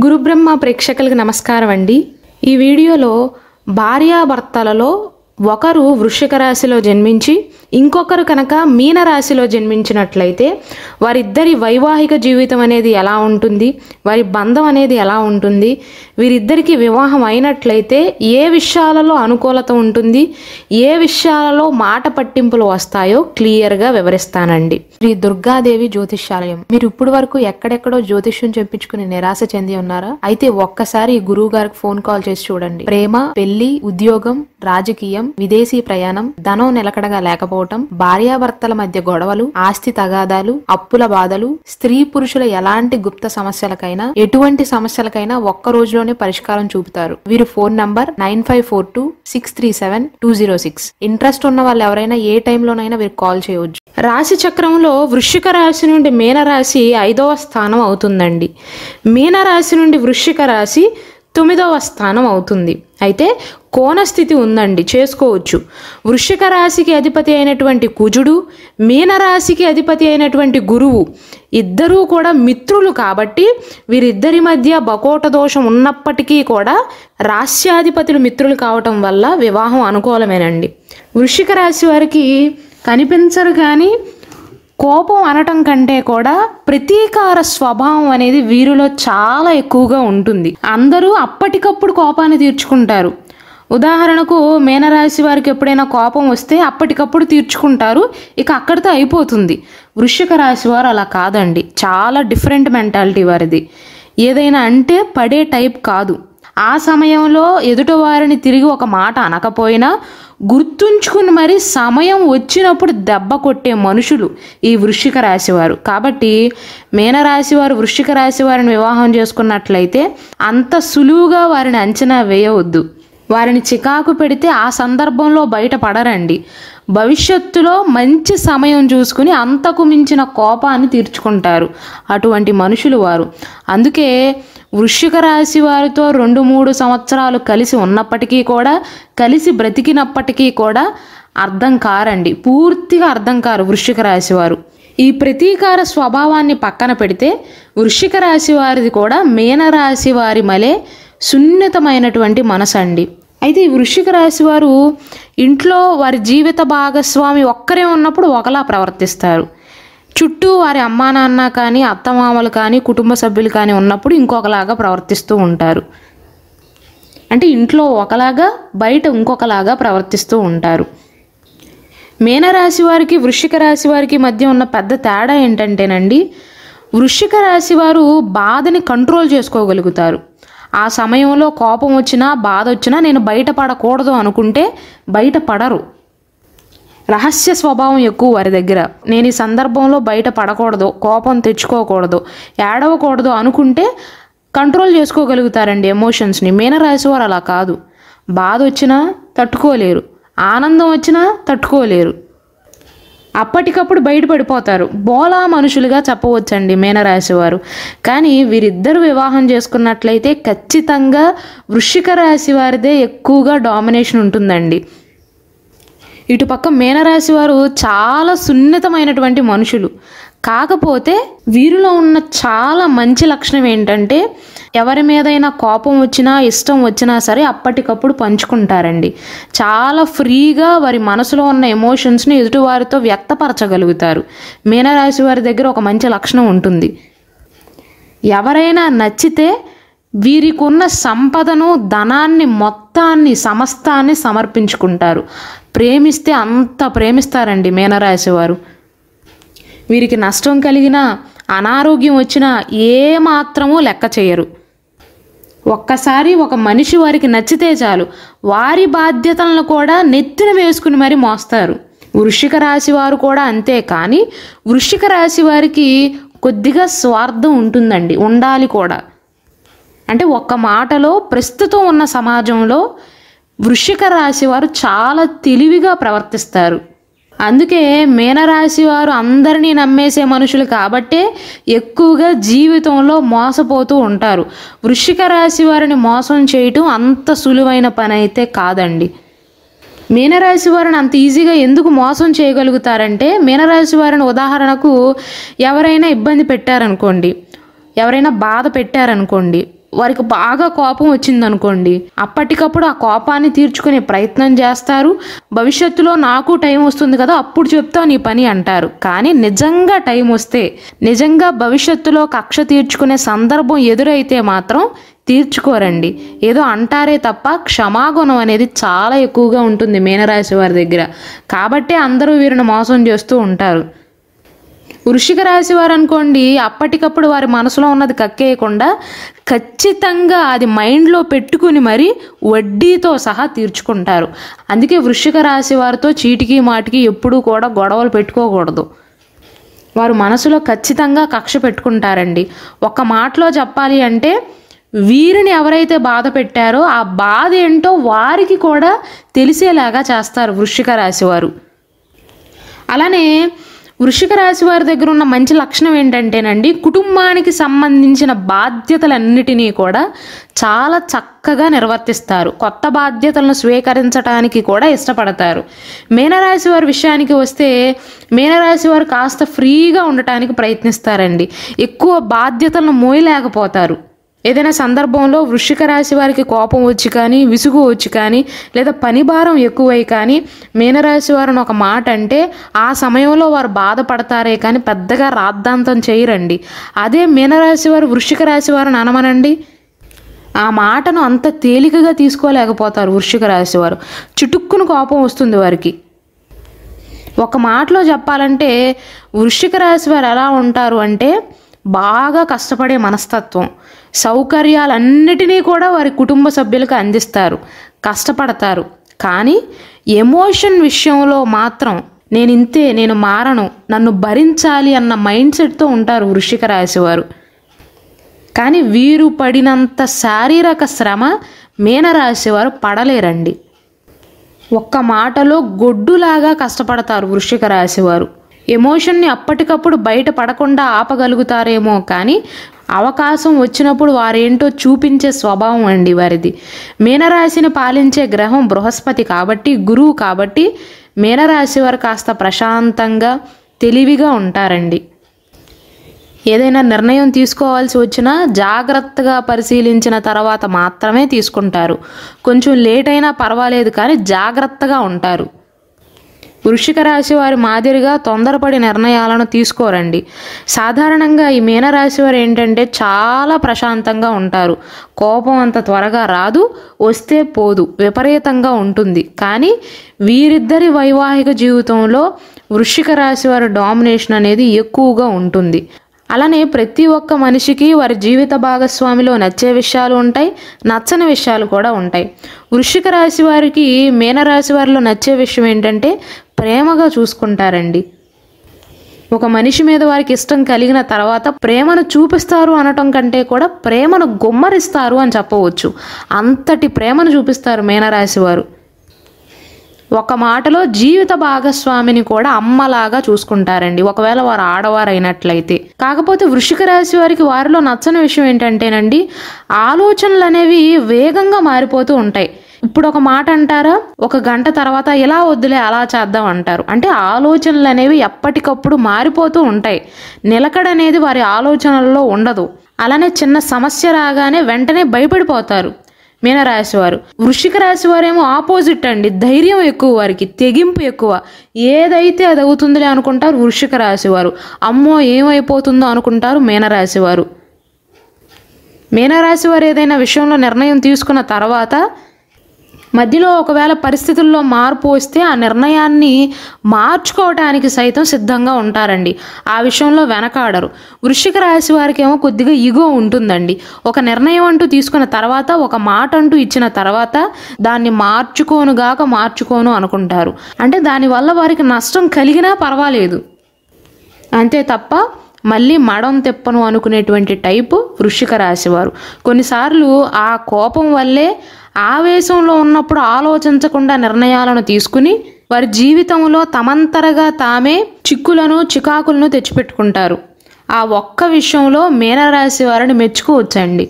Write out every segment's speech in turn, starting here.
గురుబ్రహ్మ ప్రేక్షకులకు నమస్కారం అండి. ఈ వీడియోలో భార్యాభర్తలలో ఒకరు వృశ్చిక రాశిలో జన్మించి ఇంకొకరు కనుక మీన రాశిలో జన్మించినట్లయితే వారిద్దరి వైవాహిక జీవితం అనేది ఎలా ఉంటుంది, వారి బంధం అనేది ఎలా ఉంటుంది, వీరిద్దరికి వివాహం అయినట్లయితే ఏ విషయాలలో అనుకూలత ఉంటుంది, ఏ విషయాలలో మాట పట్టింపులు వస్తాయో క్లియర్గా వివరిస్తానండి. శ్రీ దుర్గాదేవి జ్యోతిష్యాలయం. మీరు ఇప్పుడు వరకు ఎక్కడెక్కడో జ్యోతిష్యం చెప్పించుకుని నిరాశ చెంది ఉన్నారా? అయితే ఒక్కసారి గురువు గారికి ఫోన్ కాల్ చేసి చూడండి. ప్రేమ, పెళ్లి, ఉద్యోగం, రాజకీయం, విదేశీ ప్రయాణం, ధనం నిలకడగా లేకపోవటం, భార్యాభర్తల మధ్య గొడవలు, ఆస్తి తగాదాలు, అప్పుల బాధలు, స్త్రీ పురుషుల ఎలాంటి గుప్త సమస్యలకైనా ఎటువంటి సమస్యలకైనా ఒక్క రోజులోనే పరిష్కారం చూపుతారు. వీరు ఫోన్ నంబర్ 9542637206. ఇంట్రెస్ట్ ఉన్న వాళ్ళు ఎవరైనా ఏ టైంలోనైనా వీరు కాల్ చేయవచ్చు. రాశి చక్రంలో వృశ్చిక రాశి నుండి మీన రాశి 5వ స్థానం అవుతుందండి. మీన రాశి నుండి వృశ్చిక రాశి 9వ స్థానం అవుతుంది. అయితే కోణస్థితి ఉందండి, చేసుకోవచ్చు. వృశ్చిక రాశికి అధిపతి అయినటువంటి కుజుడు, మీనరాశికి అధిపతి అయినటువంటి గురువు ఇద్దరూ కూడా మిత్రులు కాబట్టి వీరిద్దరి మధ్య బకోట దోషం ఉన్నప్పటికీ కూడా రాశ్యాధిపతులు మిత్రులు కావటం వల్ల వివాహం అనుకూలమేనండి. వృశ్చిక రాశి వారికి కనిపించరు కానీ కోపం అనటం కంటే కూడా ప్రతీకార స్వభావం అనేది వీరిలో చాలా ఎక్కువగా ఉంటుంది. అందరూ అప్పటికప్పుడు కోపాన్ని తీర్చుకుంటారు. ఉదాహరణకు మీనరాశి వారికి ఎప్పుడైనా కోపం వస్తే అప్పటికప్పుడు తీర్చుకుంటారు, ఇక అక్కడితో అయిపోతుంది. వృశ్చిక రాశి వారు అలా కాదండి, చాలా డిఫరెంట్ మెంటాలిటీ వారిది. ఏదైనా అంటే పడే టైప్ కాదు. ఆ సమయంలో ఎదుటి వారిని తిరిగి ఒక మాట అనకపోయినా గుర్తుంచుకుని మరి సమయం వచ్చినప్పుడు దెబ్బ కొట్టే మనుషులు ఈ వృశ్చిక రాశి వారు. కాబట్టి మీనరాశి వారు వృశ్చిక రాశి వారిని వివాహం చేసుకున్నట్లయితే అంత సులువుగా వారిని అంచనా వేయవద్దు. వారిని చికాకు పెడితే ఆ సందర్భంలో బయటపడరండి. భవిష్యత్తులో మంచి సమయం చూసుకుని అంతకు మించిన కోపాన్ని తీర్చుకుంటారు అటువంటి మనుషులు వారు. అందుకే వృశ్చిక రాశి వారితో 2-3 సంవత్సరాలు కలిసి ఉన్నప్పటికీ కూడా, కలిసి బ్రతికినప్పటికీ కూడా అర్థం కారండి, పూర్తిగా అర్థం కారు వృశ్చిక రాశి వారు. ఈ ప్రతీకార స్వభావాన్ని పక్కన పెడితే వృశ్చిక రాశి వారిది కూడా మీనరాశి వారి మలే సున్నితమైనటువంటి మనసు అండి. అయితే ఈ వృశ్చిక రాశి వారు ఇంట్లో వారి జీవిత భాగస్వామి ఒక్కరే ఉన్నప్పుడు ఒకలా ప్రవర్తిస్తారు. చుట్టూ వారి అమ్మా నాన్న కానీ, అత్తమామలు కానీ, కుటుంబ సభ్యులు కానీ ఉన్నప్పుడు ఇంకొకలాగా ప్రవర్తిస్తూ ఉంటారు. అంటే ఇంట్లో ఒకలాగా, బయట ఇంకొకలాగా ప్రవర్తిస్తూ ఉంటారు. మీనరాశి వారికి వృశ్చిక రాశి వారికి మధ్య ఉన్న పెద్ద తేడా ఏంటంటేనండి, వృశ్చిక రాశి వారు బాధని కంట్రోల్ చేసుకోగలుగుతారు. ఆ సమయంలో కోపం వచ్చినా, బాధ వచ్చినా నేను బయటపడకూడదు అనుకుంటే బయటపడరు. రహస్య స్వభావం ఎక్కువ వారి దగ్గర. నేను ఈ సందర్భంలో బయట పడకూడదు, కోపం తెచ్చుకోకూడదు, ఏడవకూడదు అనుకుంటే కంట్రోల్ చేసుకోగలుగుతారండి ఎమోషన్స్ని. మీనరాశి వారు అలా కాదు. బాధ వచ్చినా తట్టుకోలేరు, ఆనందం వచ్చినా తట్టుకోలేరు, అప్పటికప్పుడు బయటపడిపోతారు. బోలా మనుషులుగా చెప్పవచ్చండి మీనరాశి వారు. కానీ వీరిద్దరు వివాహం చేసుకున్నట్లయితే ఖచ్చితంగా వృశ్చిక రాశి వారిదే ఎక్కువగా డామినేషన్ ఉంటుందండి. ఇటుపక్క మీనరాశి వారు చాలా సున్నితమైనటువంటి మనుషులు. కాకపోతే వీరిలో ఉన్న చాలా మంచి లక్షణం ఏంటంటే ఎవరి మీదైనా కోపం వచ్చినా, ఇష్టం వచ్చినా సరే అప్పటికప్పుడు పంచుకుంటారండి. చాలా ఫ్రీగా వారి మనసులో ఉన్న ఎమోషన్స్ని ఎదుటివారితో వ్యక్తపరచగలుగుతారు. మీనరాశి వారి దగ్గర ఒక మంచి లక్షణం ఉంటుంది. ఎవరైనా నచ్చితే వీరికి ఉన్న సంపదను, ధనాన్ని, మొత్తాన్ని, సమస్తాన్ని సమర్పించుకుంటారు. ప్రేమిస్తే అంత ప్రేమిస్తారండి మీనరాశి వారు. వీరికి నష్టం కలిగినా, అనారోగ్యం వచ్చినా ఏమాత్రమూ లెక్క చేయరు. ఒక్కసారి ఒక మనిషి వారికి నచ్చితే చాలు, వారి బాధ్యతలను కూడా నెత్తిన వేసుకుని మరీ మోస్తారు. వృశ్చిక రాశి వారు కూడా అంతే. కానీ వృశ్చిక రాశి వారికి కొద్దిగా స్వార్థం ఉంటుందండి, ఉండాలి కూడా. అంటే ఒక్క మాటలో ప్రస్తుతం ఉన్న సమాజంలో వృశ్చిక రాశి వారు చాలా తెలివిగా ప్రవర్తిస్తారు. అందుకే మీనరాశి వారు అందరినీ నమ్మేసే మనుషులు కాబట్టే ఎక్కువగా జీవితంలో మోసపోతూ ఉంటారు. వృశ్చిక రాశి వారిని మోసం చేయటం అంత సులువైన పని అయితే కాదండి. మీనరాశి వారిని అంత ఈజీగా ఎందుకు మోసం చేయగలుగుతారంటే, మీనరాశి వారిని ఉదాహరణకు ఎవరైనా ఇబ్బంది పెట్టారనుకోండి, ఎవరైనా బాధ పెట్టారనుకోండి, వారికి బాగా కోపం వచ్చిందనుకోండి, అప్పటికప్పుడు ఆ కోపాన్ని తీర్చుకునే ప్రయత్నం చేస్తారు. భవిష్యత్తులో నాకు టైం వస్తుంది కదా, అప్పుడు చెప్తాను నీ పని అంటారు. కానీ నిజంగా టైం వస్తే, నిజంగా భవిష్యత్తులో కక్ష తీర్చుకునే సందర్భం ఎదురైతే మాత్రం తీర్చుకోరండి. ఏదో అంటారే తప్ప క్షమాగుణం అనేది చాలా ఎక్కువగా ఉంటుంది మీనరాశి వారి దగ్గర. కాబట్టే అందరూ వీరిని మోసం చేస్తూ ఉంటారు. వృశ్చిక రాశి వారు అనుకోండి, అప్పటికప్పుడు వారి మనసులో ఉన్నది కక్కేయకుండా ఖచ్చితంగా అది మైండ్లో పెట్టుకుని మరి వడ్డీతో సహా తీర్చుకుంటారు. అందుకే వృశ్చిక రాశి వారితో చీటికి మాటికి ఎప్పుడూ కూడా గొడవలు పెట్టుకోకూడదు. వారు మనసులో ఖచ్చితంగా కక్ష పెట్టుకుంటారండి. ఒక్క మాటలో చెప్పాలి అంటే, వీరిని ఎవరైతే బాధ పెట్టారో ఆ బాధ ఏంటో వారికి కూడా తెలిసేలాగా చేస్తారు వృశ్చిక రాశి వారు. అలానే వృశ్చిక రాశి వారి దగ్గర ఉన్న మంచి లక్షణం ఏంటంటేనండి, కుటుంబానికి సంబంధించిన బాధ్యతలన్నిటినీ కూడా చాలా చక్కగా నిర్వర్తిస్తారు. కొత్త బాధ్యతలను స్వీకరించడానికి కూడా ఇష్టపడతారు. మీనరాశి వారి విషయానికి వస్తే, మీనరాశి వారు కాస్త ఫ్రీగా ఉండటానికి ప్రయత్నిస్తారండి. ఎక్కువ బాధ్యతలను మోయలేకపోతారు. ఏదైనా సందర్భంలో వృశ్చిక రాశి వారికి కోపం వచ్చి కానీ, విసుగు వచ్చి కానీ, లేదా పని భారం ఎక్కువై కానీ మీనరాశి వారిని ఒక మాట అంటే ఆ సమయంలో వారు బాధపడతారే కానీ పెద్దగా రాద్ధాంతం చేయరండి. అదే మీనరాశి వారు వృశ్చిక రాశి వారిని అనమనండి, ఆ మాటను అంత తేలికగా తీసుకోలేకపోతారు. వృశ్చిక రాశి వారు చిటుక్కును కోపం వస్తుంది వారికి. ఒక మాటలో చెప్పాలంటే వృశ్చిక రాశి వారు ఎలా ఉంటారు అంటే, బాగా కష్టపడే మనస్తత్వం, సౌకర్యాలన్నిటినీ కూడా వారి కుటుంబ సభ్యులకు అందిస్తారు, కష్టపడతారు. కానీ ఎమోషన్ విషయంలో మాత్రం నేను ఇంతే, నేను మారను, నన్ను భరించాలి అన్న మైండ్ సెట్తో ఉంటారు వృశ్చిక రాశి వారు. కానీ వీరు పడినంత శారీరక శ్రమ మీనరాశి వారు పడలేరండి. ఒక్క మాటలో గొడ్డులాగా కష్టపడతారు వృశ్చిక రాశి వారు. ఎమోషన్ని అప్పటికప్పుడు బయట పడకుండా ఆపగలుగుతారేమో కానీ అవకాశం వచ్చినప్పుడు వారేంటో చూపించే స్వభావం అండి వారిది. మీనరాశిని పాలించే గ్రహం బృహస్పతి కాబట్టి, గురువు కాబట్టి మీనరాశి వారు కాస్త ప్రశాంతంగా తెలివిగా ఉంటారండి. ఏదైనా నిర్ణయం తీసుకోవాల్సి వచ్చినా జాగ్రత్తగా పరిశీలించిన తర్వాత మాత్రమే తీసుకుంటారు. కొంచెం లేట్ అయినా పర్వాలేదు కానీ జాగ్రత్తగా ఉంటారు. వృశ్చిక రాశి వారి మాదిరిగా తొందరపడి నిర్ణయాలను తీసుకోరండి. సాధారణంగా ఈ మీనరాశి వారు ఏంటంటే చాలా ప్రశాంతంగా ఉంటారు. కోపం అంత త్వరగా రాదు, వస్తే పోదు, విపరీతంగా ఉంటుంది. కానీ వీరిద్దరి వైవాహిక జీవితంలో వృశ్చిక రాశి వారి డామినేషన్ అనేది ఎక్కువగా ఉంటుంది. అలానే ప్రతి ఒక్క మనిషికి వారి జీవిత భాగస్వామిలో నచ్చే విషయాలు ఉంటాయి, నచ్చని విషయాలు కూడా ఉంటాయి. వృశ్చిక రాశి వారికి మీనరాశి వారిలో నచ్చే విషయం ఏంటంటే ప్రేమగా చూసుకుంటారండి. ఒక మనిషి మీద వారికి ఇష్టం కలిగిన తర్వాత ప్రేమను చూపిస్తారు అనటం కంటే కూడా ప్రేమను గుమ్మరిస్తారు అని చెప్పవచ్చు. అంతటి ప్రేమను చూపిస్తారు మీనరాశి వారు. ఒక మాటలో జీవిత భాగస్వామిని కూడా అమ్మలాగా చూసుకుంటారండి, ఒకవేళ వారు ఆడవారు అయినట్లయితే. కాకపోతే వృశ్చిక రాశి వారికి వారిలో నచ్చని విషయం ఏంటంటేనండి, ఆలోచనలు అనేవి వేగంగా మారిపోతూ ఉంటాయి. ఇప్పుడు ఒక మాట అంటారా, ఒక గంట తర్వాత ఇలా వద్దులే అలా చేద్దాం అంటారు. అంటే ఆలోచనలు అనేవి ఎప్పటికప్పుడు మారిపోతూ ఉంటాయి. నిలకడ అనేది వారి ఆలోచనల్లో ఉండదు. అలానే చిన్న సమస్య రాగానే వెంటనే భయపడిపోతారు మీనరాశి వారు. వృశ్చిక రాశి వారేమో ఆపోజిట్ అండి, ధైర్యం ఎక్కువ వారికి, తెగింపు ఎక్కువ. ఏదైతే అది అవుతుందిలే అనుకుంటారు వృశ్చిక రాశి వారు. అమ్మో ఏమైపోతుందో అనుకుంటారు మీనరాశి వారు. మీనరాశి వారు ఏదైనా విషయంలో నిర్ణయం తీసుకున్న తర్వాత మధ్యలో ఒకవేళ పరిస్థితుల్లో మార్పు వస్తే ఆ నిర్ణయాన్ని మార్చుకోవటానికి సైతం సిద్ధంగా ఉంటారండి. ఆ విషయంలో వెనకాడరు. వృశ్చిక రాశి వారికి ఏమో కొద్దిగా ఈగో ఉంటుందండి. ఒక నిర్ణయం అంటూ తీసుకున్న తర్వాత, ఒక మాట అంటూ ఇచ్చిన తర్వాత దాన్ని మార్చుకోను అనుకుంటారు. అంటే దానివల్ల వారికి నష్టం కలిగినా పర్వాలేదు, అంతే తప్ప మళ్ళీ మడం తెప్పను అనుకునేటువంటి టైపు వృశ్చిక రాశి వారు. కొన్నిసార్లు ఆ కోపం వల్లే ఆవేశంలో ఉన్నప్పుడు ఆలోచించకుండా నిర్ణయాలను తీసుకుని వారి జీవితంలో తమంతరగా తామే చికాకులను తెచ్చిపెట్టుకుంటారు. ఆ ఒక్క విషయంలో మీనరాశి వారిని మెచ్చుకోవచ్చండి.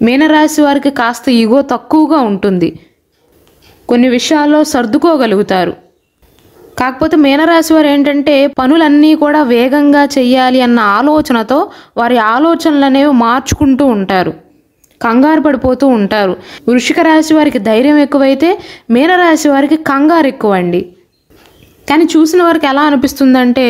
మీనరాశి వారికి కాస్త ఈగో తక్కువగా ఉంటుంది, కొన్ని విషయాల్లో సర్దుకోగలుగుతారు. కాకపోతే మీనరాశి వారు ఏంటంటే పనులన్నీ కూడా వేగంగా చెయ్యాలి అన్న ఆలోచనతో వారి ఆలోచనలు అనేవి మార్చుకుంటూ ఉంటారు. కంగారు పడిపోతూ ఉంటారు. వృశ్చిక రాశి వారికి ధైర్యం ఎక్కువైతే మీనరాశి వారికి కంగారు ఎక్కువండి. కానీ చూసిన వారికి ఎలా అనిపిస్తుందంటే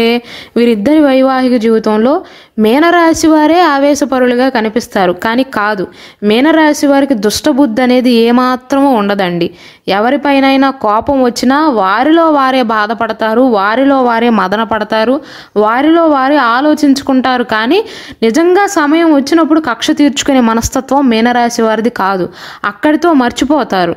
వీరిద్దరి వైవాహిక జీవితంలో మీనరాశి వారే ఆవేశపరులుగా కనిపిస్తారు. కానీ కాదు, మీనరాశి వారికి దుష్టబుద్ధి అనేది ఏమాత్రమూ ఉండదండి. ఎవరిపైనైనా కోపం వచ్చినా వారిలో వారే బాధపడతారు, వారిలో వారే మదన పడతారు, వారిలో వారే ఆలోచించుకుంటారు. కానీ నిజంగా సమయం వచ్చినప్పుడు కక్ష తీర్చుకునే మనస్తత్వం మీనరాశి వారిది కాదు. అక్కడితో మర్చిపోతారు.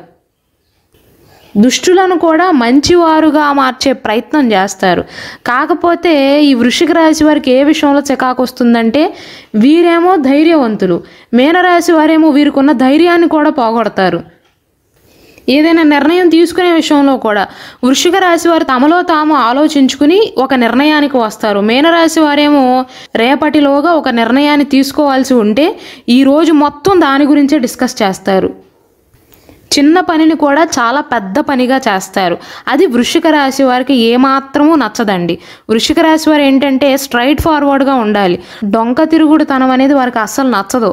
దుష్టులను కూడా మంచివారుగా మార్చే ప్రయత్నం చేస్తారు. కాకపోతే ఈ వృశ్చిక రాశి వారికి ఏ విషయంలో చికాకు వస్తుందంటే వీరేమో ధైర్యవంతులు, మీనరాశి వారేమో వీరికి ఉన్న ధైర్యాన్ని కూడా పోగొడతారు. ఏదైనా నిర్ణయం తీసుకునే విషయంలో కూడా వృశ్చిక రాశి వారు తమలో తాము ఆలోచించుకుని ఒక నిర్ణయానికి వస్తారు. మీనరాశి వారేమో రేపటిలోగా ఒక నిర్ణయాన్ని తీసుకోవాల్సి ఉంటే ఈరోజు మొత్తం దాని గురించే డిస్కస్ చేస్తారు. చిన్న పనిని కూడా చాలా పెద్ద పనిగా చేస్తారు. అది వృశ్చిక రాశి వారికి ఏమాత్రమూ నచ్చదండి. వృశ్చిక రాశి వారు ఏంటంటే స్ట్రైట్ ఫార్వర్డ్గా ఉండాలి. డొంక తిరుగుడుతనం అనేది వారికి అస్సలు నచ్చదు.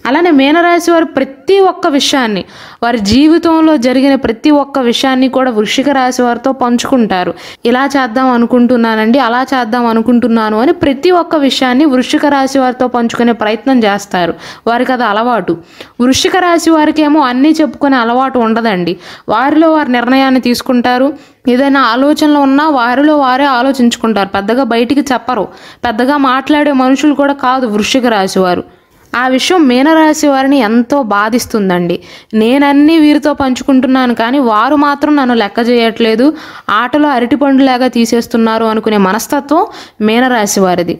అలానే మీనరాశి వారు ప్రతి ఒక్క విషయాన్ని, వారి జీవితంలో జరిగిన ప్రతి ఒక్క విషయాన్ని కూడా వృశ్చిక రాశి వారితో పంచుకుంటారు. ఇలా చేద్దాం అనుకుంటున్నానండి, అలా చేద్దాం అనుకుంటున్నాను అని ప్రతి ఒక్క విషయాన్ని వృశ్చిక రాశి వారితో పంచుకునే ప్రయత్నం చేస్తారు. వారికి అది అలవాటు. వృశ్చిక రాశి వారికి ఏమో అన్నీ చెప్పుకునే అలవాటు ఉండదండి. వారిలో వారి నిర్ణయాన్ని తీసుకుంటారు. ఏదైనా ఆలోచనలు ఉన్నా వారిలో వారే ఆలోచించుకుంటారు. పెద్దగా బయటికి చెప్పరు. పెద్దగా మాట్లాడే మనుషులు కూడా కాదు వృశ్చిక రాశి వారు. ఆ విషయం మీనరాశి వారిని ఎంతో బాధిస్తుందండి. నేనన్నీ వీరితో పంచుకుంటున్నాను కానీ వారు మాత్రం నన్ను లెక్క చేయట్లేదు, ఆటలో అరటిపండులాగా తీసేస్తున్నారు అనుకునే మనస్తత్వం మీనరాశి వారిది.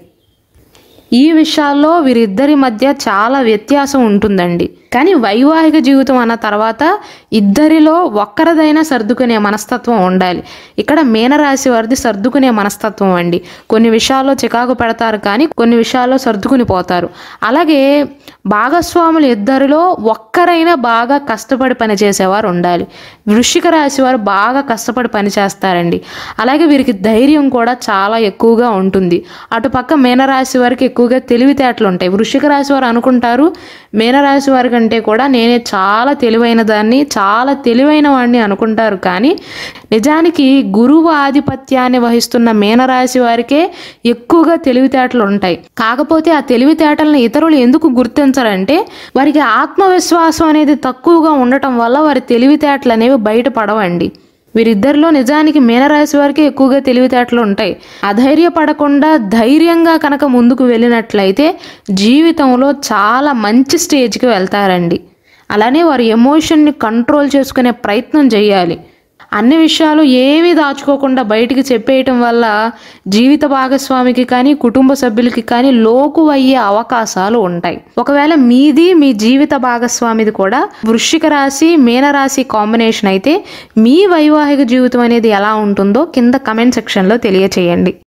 ఈ విషయాల్లో వీరిద్దరి మధ్య చాలా వ్యత్యాసం ఉంటుందండి. కానీ వైవాహిక జీవితం అన్న తర్వాత ఇద్దరిలో ఒక్కరిదైనా సర్దుకునే మనస్తత్వం ఉండాలి. ఇక్కడ మీనరాశి వారిది సర్దుకునే మనస్తత్వం అండి. కొన్ని విషయాల్లో చికాకు పెడతారు కానీ కొన్ని విషయాల్లో సర్దుకుని పోతారు. అలాగే భాగస్వాములు ఇద్దరిలో ఒక్కరైనా బాగా కష్టపడి పనిచేసేవారు ఉండాలి. వృశ్చిక రాశి వారు బాగా కష్టపడి పనిచేస్తారండి. అలాగే వీరికి ధైర్యం కూడా చాలా ఎక్కువగా ఉంటుంది. అటుపక్క మీనరాశి వారికి ఎక్కువగా తెలివితేటలు ఉంటాయి. వృశ్చిక రాశి వారు అనుకుంటారు మీనరాశి వారి కంటే కూడా నేనే చాలా తెలివైన దాన్ని, చాలా తెలివైన వాడిని అనుకుంటారు. కానీ నిజానికి గురువు ఆధిపత్యాన్ని వహిస్తున్న మీనరాశి వారికే ఎక్కువగా తెలివితేటలు ఉంటాయి. కాకపోతే ఆ తెలివితేటలను ఇతరులు ఎందుకు గుర్తించరంటే వారికి ఆత్మవిశ్వాసం అనేది తక్కువగా ఉండటం వల్ల వారి తెలివితేటలు అనేవి బయటపడవండి. వీరిద్దరిలో నిజానికి మీనరాశి వారికి ఎక్కువగా తెలివితేటలు ఉంటాయి. అధైర్యపడకుండా ధైర్యంగా కనుక ముందుకు వెళ్ళినట్లయితే జీవితంలో చాలా మంచి స్టేజ్కి వెళ్తారండి. అలానే వారి ఎమోషన్ని కంట్రోల్ చేసుకునే ప్రయత్నం చేయాలి. అన్ని విషయాలు ఏమీ దాచుకోకుండా బయటికి చెప్పేయటం వల్ల జీవిత భాగస్వామికి కానీ కుటుంబ సభ్యులకి కానీ లోకు అయ్యే అవకాశాలు ఉంటాయి. ఒకవేళ మీది మీ జీవిత భాగస్వామిది కూడా వృశ్చిక రాశి మీనరాశి కాంబినేషన్ అయితే మీ వైవాహిక జీవితం అనేది ఎలా ఉంటుందో కింద కమెంట్ సెక్షన్లో తెలియచేయండి.